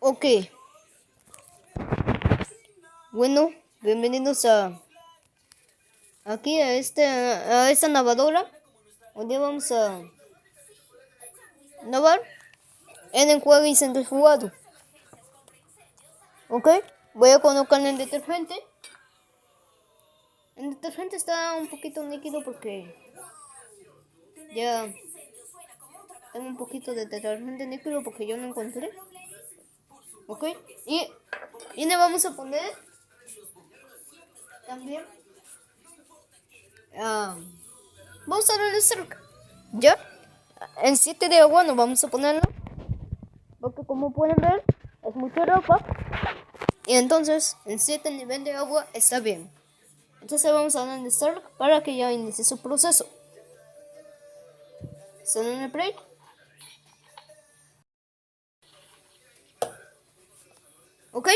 Ok, bueno, bienvenidos aquí a esta navadora, donde vamos a navar en enjuague y centrifugado. Ok, voy a colocar el detergente. El detergente está un poquito líquido porque ya tengo un poquito de detergente líquido porque yo lo encontré. Ok, y le vamos a poner también. Vamos a darle cerca. ¿Ya? En 7 de agua no vamos a ponerlo. Porque como pueden ver, es mucha ropa. Y entonces, en 7 nivel de agua está bien. Entonces vamos a darle start para que ya inicie su proceso. ¿Están en el play? ¿Ok?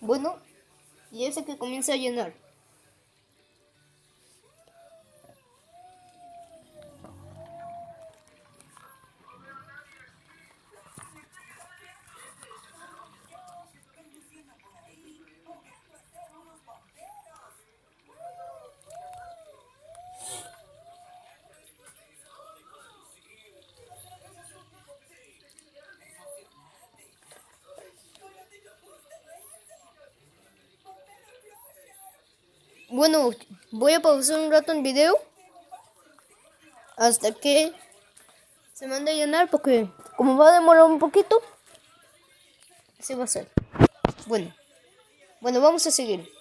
Bueno, y ese que comienza a llenar. Bueno, voy a pausar un rato el video hasta que se mande a llenar porque como va a demorar un poquito, así va a ser. Bueno, vamos a seguir.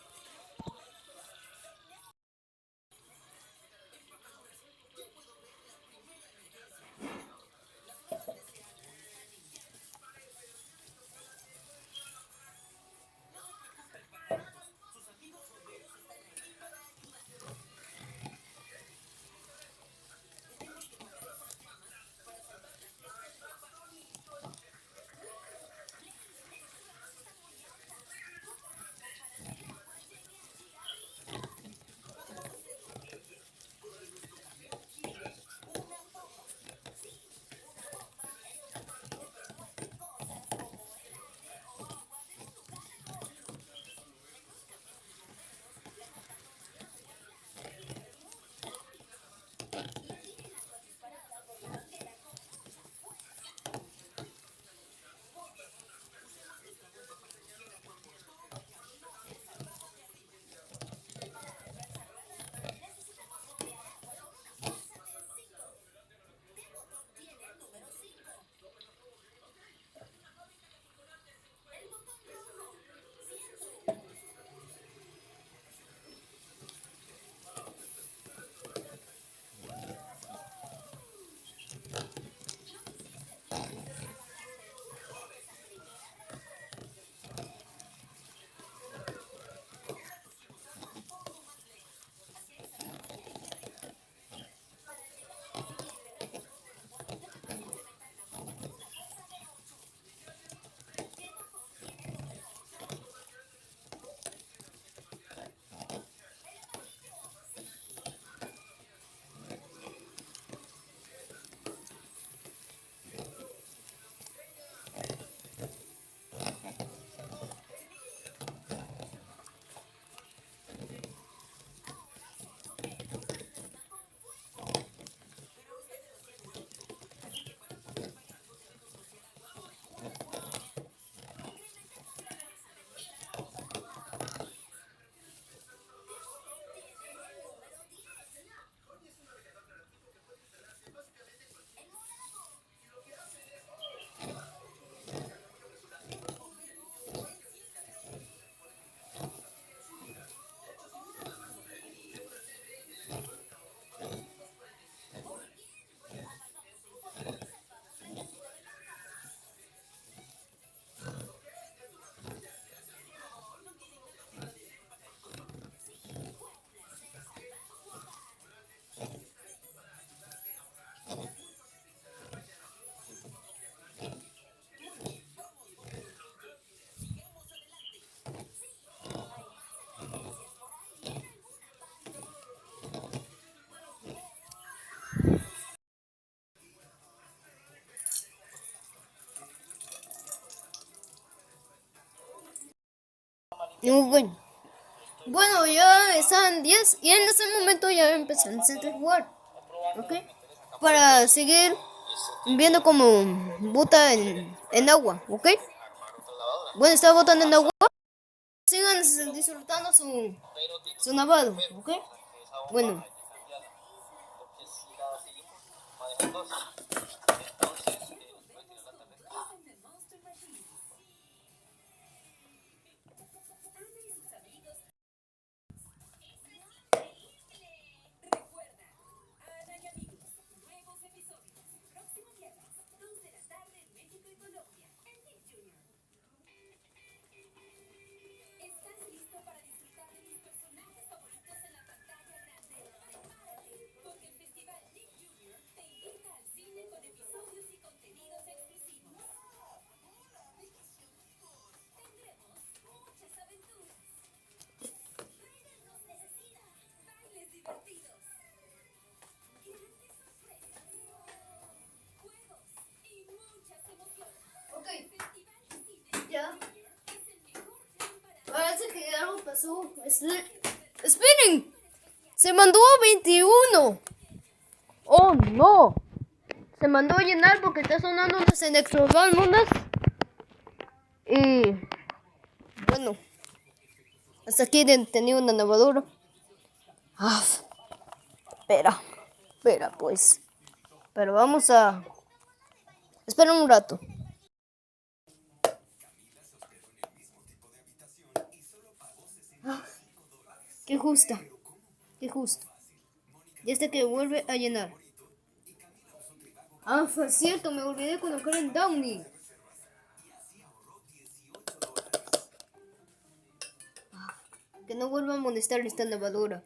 Ok. Bueno, ya están 10 y en ese momento ya empezó el Center War. ¿Ok? Para seguir viendo como bota en agua. ¿Ok? Bueno, está botando en agua. Sigan disfrutando su navado. ¿Ok? Bueno. Ok. Ya. Parece que algo pasó. ¡Esperen! Se mandó a 21. ¡Oh, no! Se mandó a llenar porque está sonando unas electrohormonas. Y bueno, hasta aquí tenía una lavadora. Ah, espera, pues. Pero vamos a... Espera un rato. Ah, qué justa. Qué justo. Ya hasta que vuelve a llenar. Ah, fue cierto, me olvidé de colocar en Downey. Que no vuelva a molestar esta lavadora.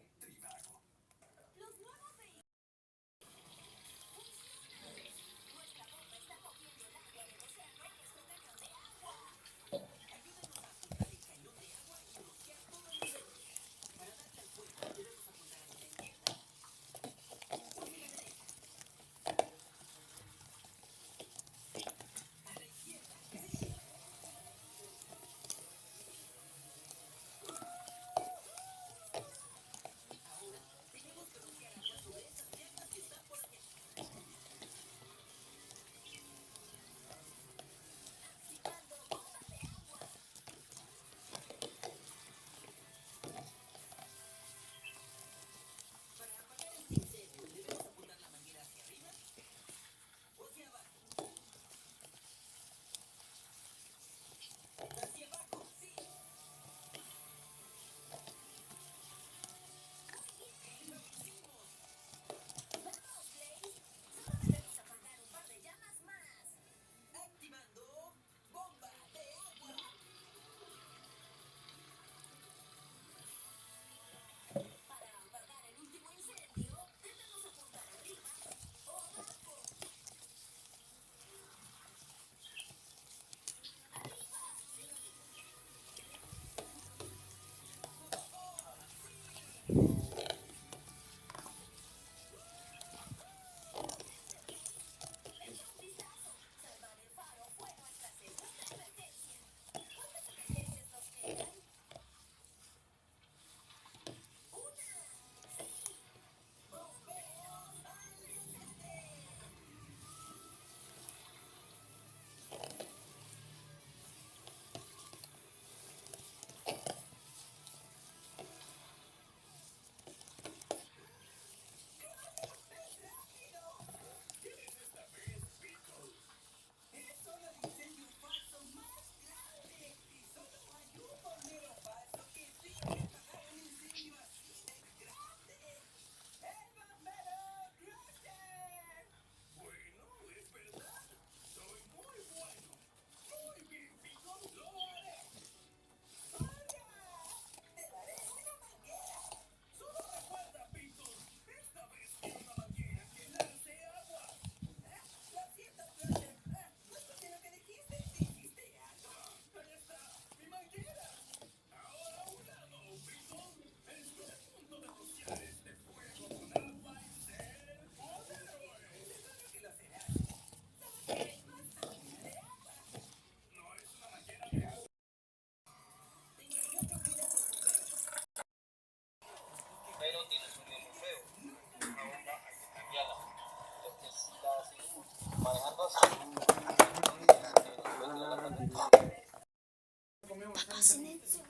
Papá, silencio.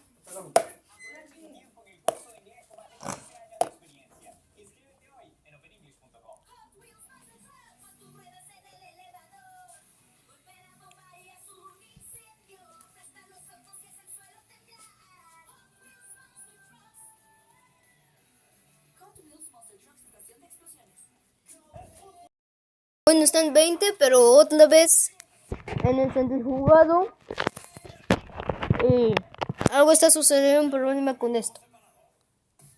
Bueno, están 20, pero otra vez en el centro jugado. Algo está sucediendo, un problema con esto.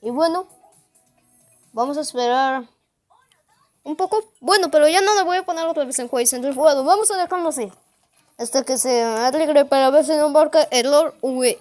Y bueno, vamos a esperar un poco. Bueno, pero ya no le voy a poner otra vez en juego centro jugado. Vamos a dejarlo así. Hasta que se arregle para ver si no marca error V.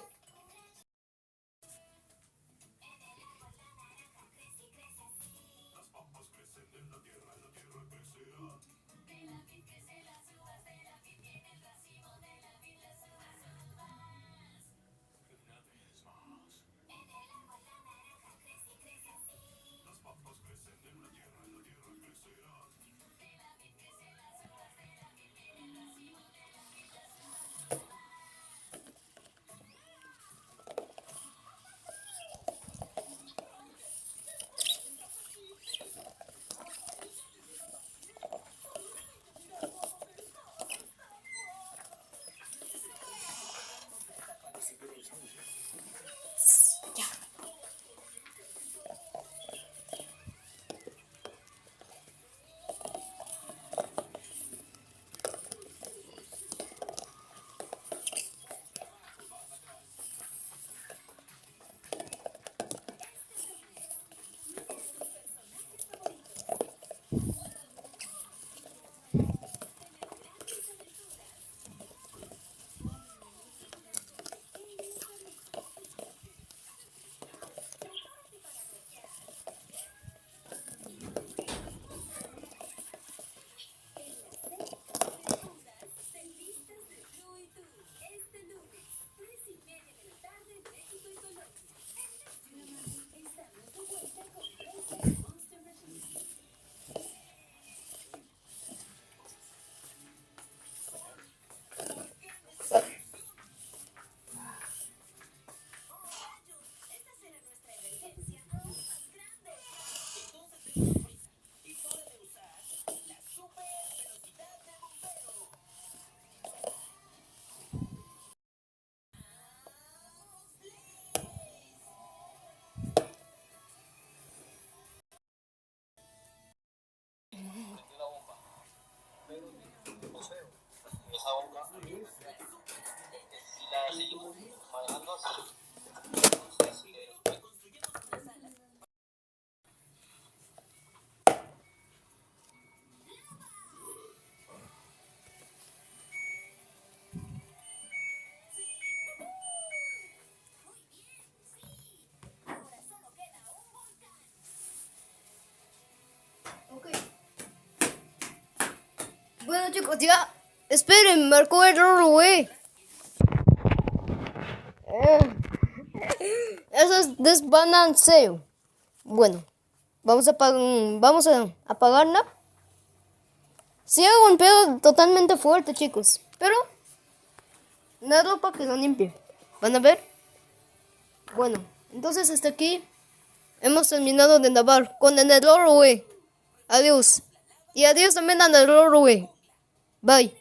Bueno, chicos, ya. Esperen, marcó error, güey. Eso es desbalanceo. Bueno, vamos a apagarla. Sí, hago un pedo totalmente fuerte, chicos. Pero la ropa que lo limpie. ¿Van a ver? Bueno, entonces hasta aquí hemos terminado de lavar con el error, güey. Adiós. Y adiós también al error, güey. Bye.